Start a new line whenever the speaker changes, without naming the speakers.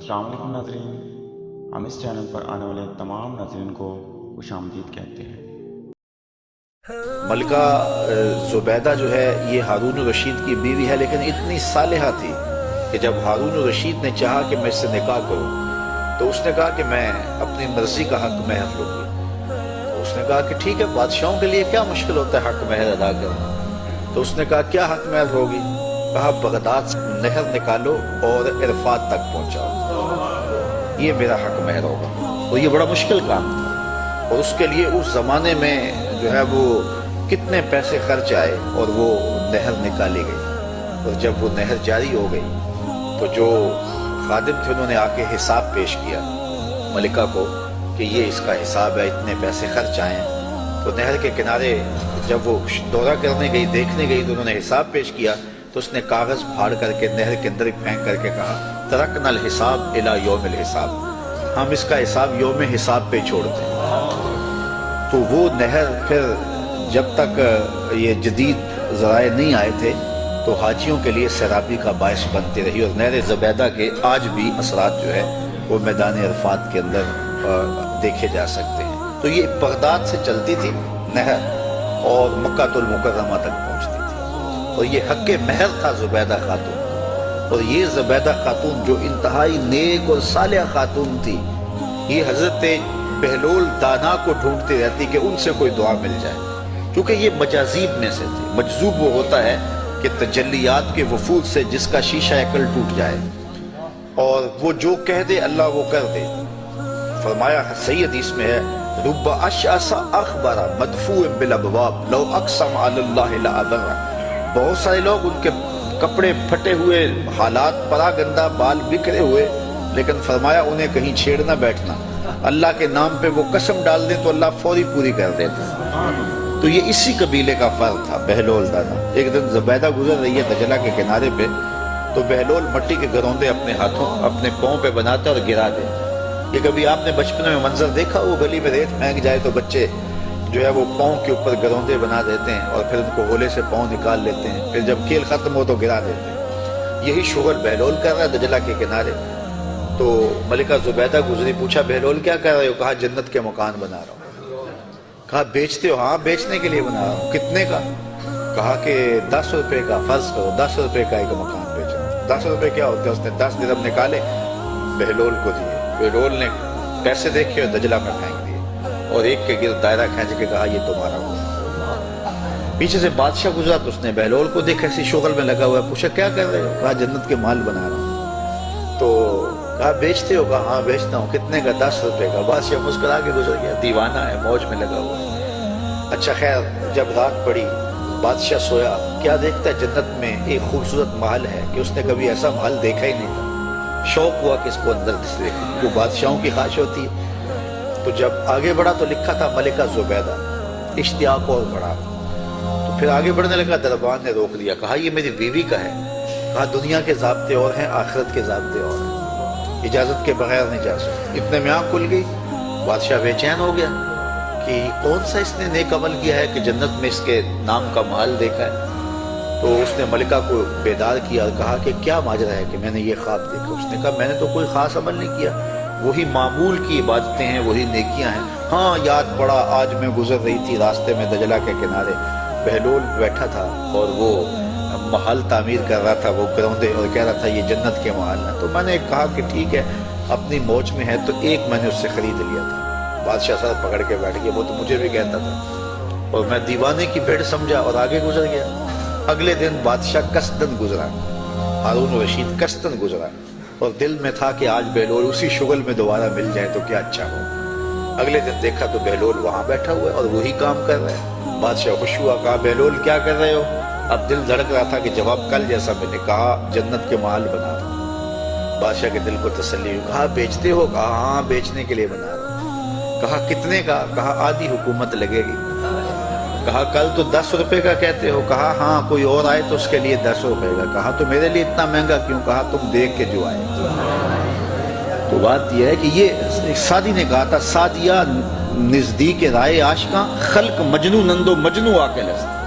السلام علیکم ناظرین، ہم اس چینل پر آنے والے تمام ناظرین کو خوش آمدید کہتے ہیں۔
ملکہ زبیدہ جو ہے یہ ہارون الرشید کی بیوی ہے، لیکن اتنی صالحہ تھی کہ جب ہارون الرشید نے چاہا کہ میں اس سے نکاح کروں تو اس نے کہا کہ میں اپنی مرضی کا حق مہر لوں گی۔ تو اس نے کہا کہ ٹھیک ہے، بادشاہوں کے لیے کیا مشکل ہوتا ہے حق مہر ادا کرنا۔ تو اس نے کہا کیا حق مہر ہوگی؟ کہا بغداد سے نہر نکالو اور عرفات تک پہنچاؤ، یہ میرا حق مہر ہوگا۔ اور یہ بڑا مشکل کام تھا، اور اس کے لیے اس زمانے میں جو ہے وہ کتنے پیسے خرچ آئے، اور وہ نہر نکالی گئی۔ اور جب وہ نہر جاری ہو گئی تو جو خادم تھے انہوں نے آ کے حساب پیش کیا ملکہ کو کہ یہ اس کا حساب ہے، اتنے پیسے خرچ آئے ہیں۔ تو نہر کے کنارے جب وہ دورہ کرنے گئی، دیکھنے گئی، تو انہوں نے حساب پیش کیا تو اس نے کاغذ پھاڑ کر کے نہر کے اندر پھینک کر کے کہا ترکنا الحساب الی یوم الحساب، ہم اس کا حساب یوم حساب پہ چھوڑتے ہیں۔ تو وہ نہر پھر جب تک یہ جدید ذرائع نہیں آئے تھے تو حاجیوں کے لیے سیرابی کا باعث بنتی رہی، اور نہر زبیدہ کے آج بھی اثرات جو ہے وہ میدان عرفات کے اندر دیکھے جا سکتے ہیں۔ تو یہ بغداد سے چلتی تھی نہر اور مکہ المکرمہ تک پہنچتی تھی، اور یہ حق مہر تھا زبیدہ خاتون۔ اور یہ زبیدہ خاتون جو انتہائی نیک اور صالحہ خاتون تھی، یہ حضرت بہلول دانا کو ڈھونڈتی رہتی کہ ان سے کوئی دعا مل جائے، کیونکہ یہ مجاذیب میں سے تھے۔ مجذوب وہ ہوتا ہے کہ تجلیات کے وفود سے جس کا شیشہ عقل ٹوٹ جائے، اور وہ جو کہہ دے اللہ وہ کر دے۔ فرمایا صحیح حدیث میں ہے رب اشعث اخبر مدفوع بالابواب لو اقسم علی اللہ لابر، بہت سارے لوگ ان کے کپڑے پھٹے ہوئے، حالات پرا گندہ، بال بکھرے ہوئے، لیکن فرمایا انہیں کہیں چھیڑ نہ بیٹھنا، اللہ کے نام پہ وہ قسم ڈال دیں تو اللہ فوری پوری کر دیتا۔ تو یہ اسی قبیلے کا فرد تھا بہلول دانا۔ ایک دن زبیدہ گزر رہی ہے دجلہ کے کنارے پہ، تو بہلول مٹی کے گروندے اپنے ہاتھوں اپنے پاؤں پہ بناتا اور گرا دے۔ یہ کبھی آپ نے بچپن میں منظر دیکھا، وہ گلی میں ریت پھینک جائے تو بچے جو ہے وہ پاؤں کے اوپر گروندے بنا دیتے ہیں اور پھر ان کو ہولے سے پاؤں نکال لیتے ہیں، پھر جب کھیل ختم ہو تو گرا دیتے ہیں۔ یہی شغل بہلول کر رہا ہے دجلہ کے کنارے۔ تو ملکہ زبیدہ گزری، پوچھا بہلول کیا کر رہے ہو؟ کہا جنت کے مکان بنا رہا ہوں۔ کہا بیچتے ہو؟ ہاں بیچنے کے لیے بنا رہا ہوں۔ کتنے کا؟ کہا کہ 10 روپے کا، فرض کرو 10 روپے کا ایک مکان بیچ رہا ہوں۔ 10 روپے کیا ہوتے ہیں؟ اس نے 10 درہم نکالے بہلول کو دیے۔ بہلول نے پیسے دیکھے اور دجلہ میں پھینک دیے، اور ایک کے گرد دائرہ کھینچ کے کہا یہ تمہارا ہو۔ پیچھے سے بادشاہ گزرا تو اس نے بہلول کو دیکھا اسی شغل میں لگا ہوا ہے، پوچھا کیا کر رہے ہو؟ کہا جنت کے مال بنا رہا ہوں۔ تو کہا بیچتے ہو؟ کہا ہاں بیچتا ہوں۔ کتنے کا؟ 10 روپے کا۔ بادشاہ مسکرا کے گزر گیا، دیوانہ ہے، موج میں لگا ہوا ہے۔ اچھا خیر، جب رات پڑی بادشاہ سویا، کیا دیکھتا ہے جنت میں ایک خوبصورت محل ہے کہ اس نے کبھی ایسا محل دیکھا ہی نہیں تھا۔ شوق ہوا کہ اس کو اندر سے دیکھیں، وہ بادشاہوں کی خواہش ہوتی ہے۔ تو جب آگے بڑھا تو لکھا تھا ملکہ زبیدہ، اشتیاق اور بڑھا۔ تو پھر آگے بڑھنے لگا، دربان نے روک دیا، کہا یہ میری بیوی کا ہے۔ کہا دنیا کے ضابطے اور ہیں، آخرت کے ضابطے اور ہیں، اجازت کے بغیر نہیں جا سکتے۔ اتنے میں آنکھ کھل گئی، بادشاہ بے چین ہو گیا کہ کون سا اس نے نیک عمل کیا ہے کہ جنت میں اس کے نام کا محل دیکھا ہے۔ تو اس نے ملکہ کو بیدار کیا اور کہا کہ کیا ماجرا ہے کہ میں نے یہ خواب دیکھا؟ اس نے کہا میں نے تو کوئی خاص عمل نہیں کیا، وہی معمول کی عبادتیں ہیں، وہی نیکیاں ہیں۔ ہاں یاد پڑا، آج میں گزر رہی تھی راستے میں دجلہ کے کنارے، بہلول بیٹھا تھا اور وہ محل تعمیر کر رہا تھا، وہ گروندے، اور کہہ رہا تھا یہ جنت کے محل ہیں۔ تو میں نے کہا کہ ٹھیک ہے، اپنی موج میں ہے تو ایک میں نے اس سے خرید لیا تھا۔ بادشاہ سر پکڑ کے بیٹھ گیا، وہ تو مجھے بھی کہتا تھا، اور میں دیوانے کی بھیڑ سمجھا اور آگے گزر گیا۔ اگلے دن بادشاہ قصدن گزرا، ہارون الرشید قصدن گزرا، اور دل میں تھا کہ آج بہلول اسی شغل میں دوبارہ مل جائے تو کیا اچھا ہو۔ اگلے دن دیکھا تو بہلول وہاں بیٹھا ہوا ہے اور وہی کام کر رہا ہے۔ بادشاہ خوش ہوا، کہا بہلول کیا کر رہے ہو؟ اب دل دھڑک رہا تھا کہ جواب کل جیسا ملے۔ کہا جنت کے محل بنا رہا ہوں۔ بادشاہ کے دل کو تسلی ہوئی، کہا بیچتے ہو؟ کہا ہاں بیچنے کے لیے بنا رہا ہوں۔ کہا کتنے کا؟ کہا آدھی حکومت لگے گی۔ کہا کل تو 10 روپے کا کہتے ہو؟ کہا ہاں کوئی اور آئے تو اس کے لیے 10 روپے کا۔ کہا تو میرے لیے اتنا مہنگا کیوں؟ کہا تم دیکھ کے جو آئے۔ تو بات یہ ہے کہ یہ سعدی نے کہا تھا، سعدیہ نزدیک رائے عاشقاں خلق مجنو نندو مجنو آ کے لست۔